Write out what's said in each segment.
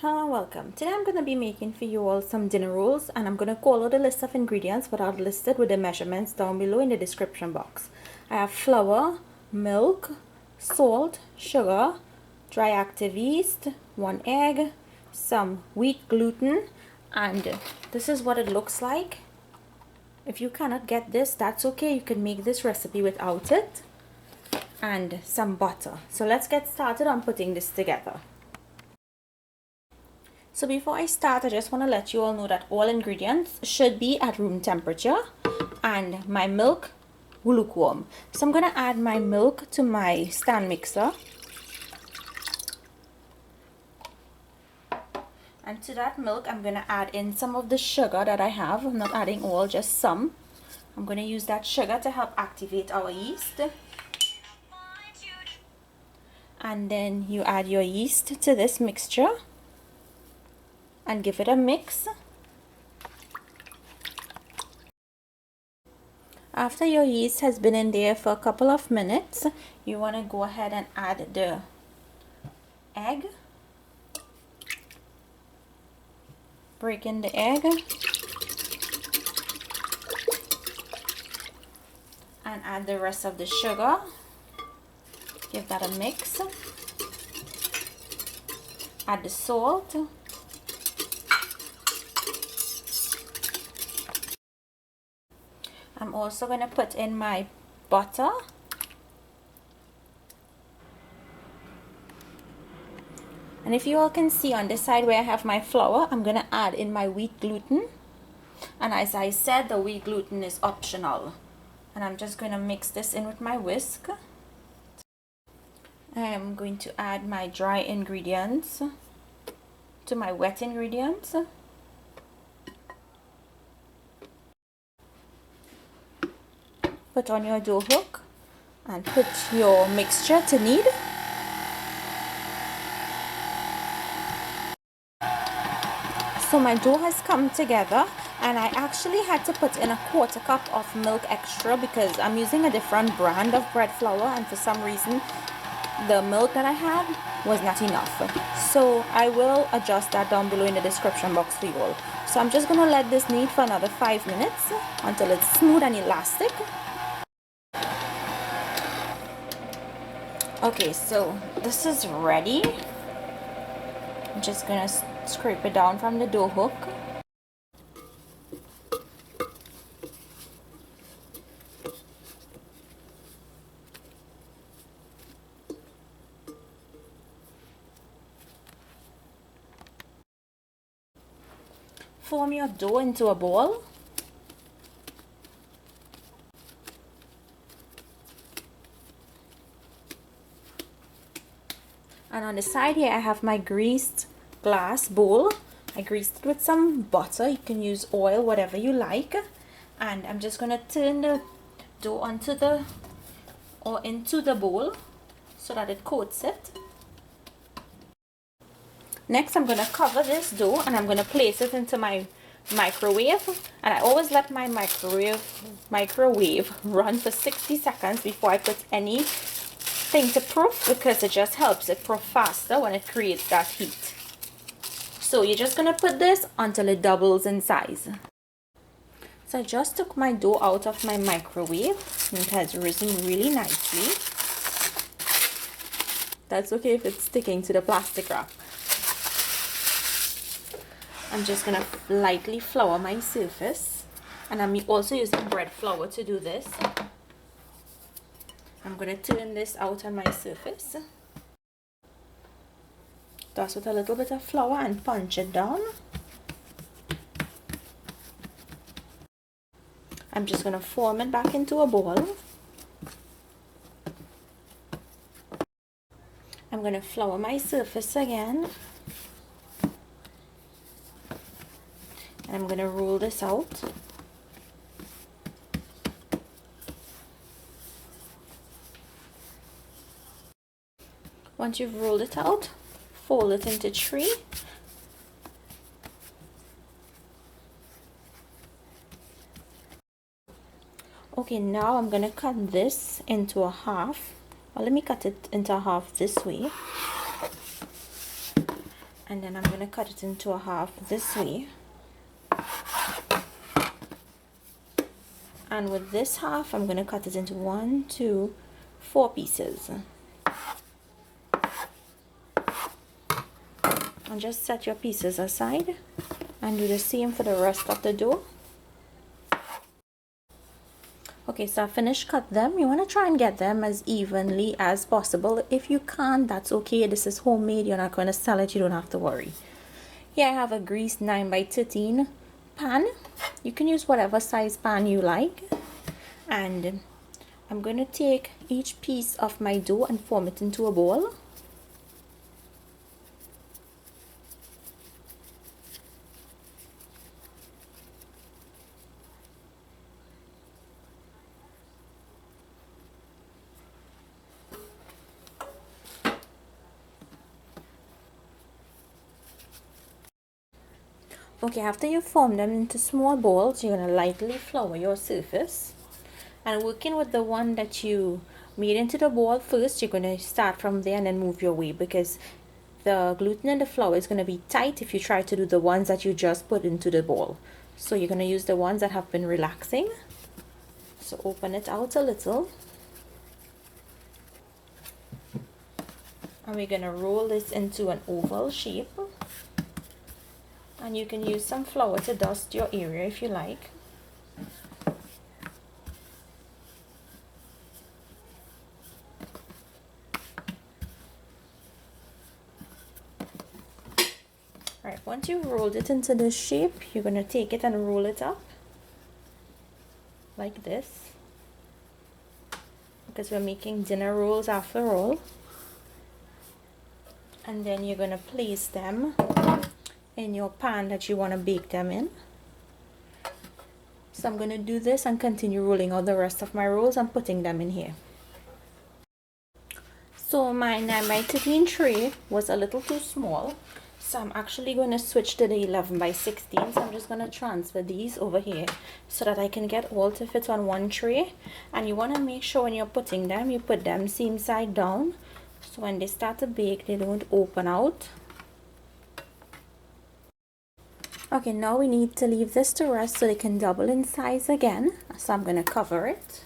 Hello, welcome. Today I'm going to be making for you all some dinner rolls, and I'm going to call out the list of ingredients but I'll list it with the measurements down below in the description box. I have flour, milk, salt, sugar, dry active yeast, 1 egg, some wheat gluten, and this is what it looks like. If you cannot get this, that's okay. You can make this recipe without it, and some butter. So let's get started on putting this together. So before I start, I just want to let you all know that all ingredients should be at room temperature and my milk lukewarm. So I'm going to add my milk to my stand mixer. And to that milk, I'm going to add in some of the sugar that I have. I'm not adding all, just some. I'm going to use that sugar to help activate our yeast. And then you add your yeast to this mixture and give it a mix. After your yeast has been in there for a couple of minutes, you want to go ahead and add the egg. Break in the egg and add the rest of the sugar. Give that a mix. Add the salt. I'm also going to put in my butter. And if you all can see on this side where I have my flour, I'm going to add in my wheat gluten. And as I said, the wheat gluten is optional. And I'm just going to mix this in with my whisk. I am going to add my dry ingredients to my wet ingredients. Put on your dough hook and put your mixture to knead. So my dough has come together, and I actually had to put in a 1/4 cup of milk extra because I'm using a different brand of bread flour, and for some reason the milk that I had was not enough. So I will adjust that down below in the description box for you all. So I'm just going to let this knead for another 5 minutes until it's smooth and elastic. Okay, so this is ready. I'm just gonna scrape it down from the dough hook. Form your dough into a ball. And on the side here, I have my greased glass bowl. I greased it with some butter. You can use oil, whatever you like. And I'm just going to turn the dough into the bowl so that it coats it. Next, I'm going to cover this dough and I'm going to place it into my microwave. And I always let my microwave run for 60 seconds before I put any to proof, because it just helps it proof faster when it creates that heat. So you're just going to put this until it doubles in size. So I just took my dough out of my microwave and it has risen really nicely. That's okay if it's sticking to the plastic wrap. I'm just going to lightly flour my surface, and I'm also using bread flour to do this. I'm going to turn this out on my surface. Dust with a little bit of flour and punch it down. I'm just going to form it back into a ball. I'm going to flour my surface again. And I'm going to roll this out. Once you've rolled it out, fold it into 3. Okay, now I'm going to cut this into a half. Well, let me cut it into a half this way. and then I'm going to cut it into a half this way. And with this half, I'm going to cut it into 1, 2, 4 pieces. And just set your pieces aside and do the same for the rest of the dough. Okay, so I finished cut them. You want to try and get them as evenly as possible. If you can't, that's okay. This is homemade. You're not going to sell it. You don't have to worry. Here I have a greased 9x13 pan. You can use whatever size pan you like. And I'm going to take each piece of my dough and form it into a ball. Okay, after you form them into small balls, you're going to lightly flour your surface. And working with the one that you made into the ball first, you're going to start from there and then move your way, because the gluten in the flour is going to be tight if you try to do the ones that you just put into the ball. So you're going to use the ones that have been relaxing. So open it out a little. And we're going to roll this into an oval shape. And you can use some flour to dust your area if you like. Alright, once you've rolled it into this shape, you're going to take it and roll it up like this, because we're making dinner rolls after all. And then you're going to place them in your pan that you want to bake them in. So I'm going to do this and continue rolling out the rest of my rolls and putting them in here. So my 9x13 tray was a little too small, so I'm actually going to switch to the 11x16. So I'm just going to transfer these over here so that I can get all to fit on one tray. And you want to make sure when you're putting them, you put them seam side down, so when they start to bake, they don't open out. Okay, now we need to leave this to rest so they can double in size again. So I'm going to cover it.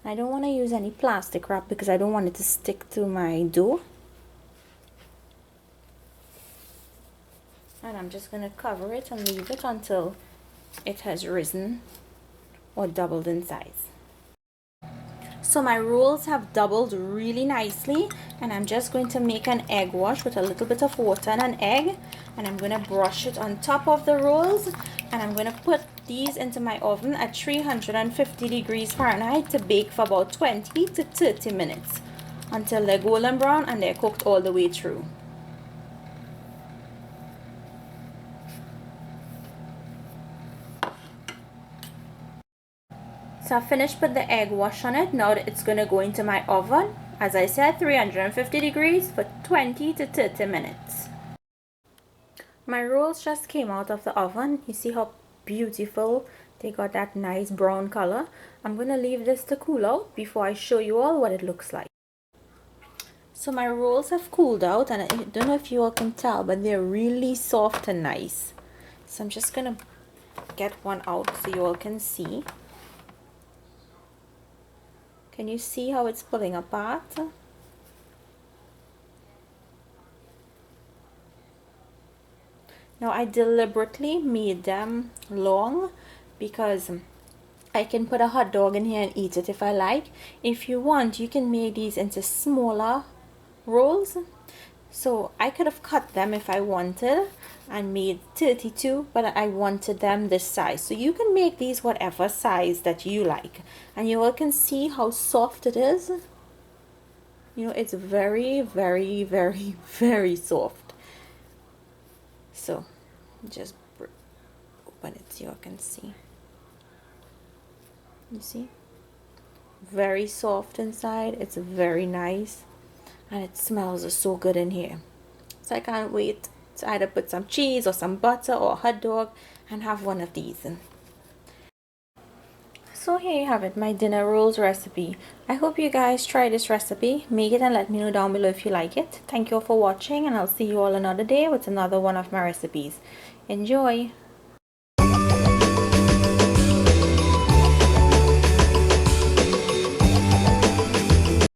I don't want to use any plastic wrap because I don't want it to stick to my dough. And I'm just going to cover it and leave it until it has risen or doubled in size. So my rolls have doubled really nicely, and I'm just going to make an egg wash with a little bit of water and an egg, and I'm going to brush it on top of the rolls, and I'm going to put these into my oven at 350 degrees Fahrenheit to bake for about 20 to 30 minutes until they're golden brown and they're cooked all the way through. So I finished put the egg wash on it. Now it's going to go into my oven, as I said, 350 degrees for 20 to 30 minutes. My rolls just came out of the oven. You see how beautiful they got, that nice brown color. I'm going to leave this to cool out before I show you all what it looks like. So my rolls have cooled out, and I don't know if you all can tell, but they're really soft and nice. So I'm just going to get one out so you all can see. Can you see how it's pulling apart? Now I deliberately made them long because I can put a hot dog in here and eat it if I like. If you want, you can make these into smaller rolls. So I could have cut them if I wanted and made 32, but I wanted them this size. So you can make these whatever size that you like, and you all can see how soft it is. You know, it's very, very, very, very soft. So just open it so you all can see. You see? Very soft inside. It's very nice. And it smells so good in here. So I can't wait to either put some cheese or some butter or a hot dog and have one of these. So So here you have it, my dinner rolls recipe. I hope you guys try this recipe, make it and let me know down below if you like it. Thank you all for watching, and I'll see you all another day with another one of my recipes. Enjoy!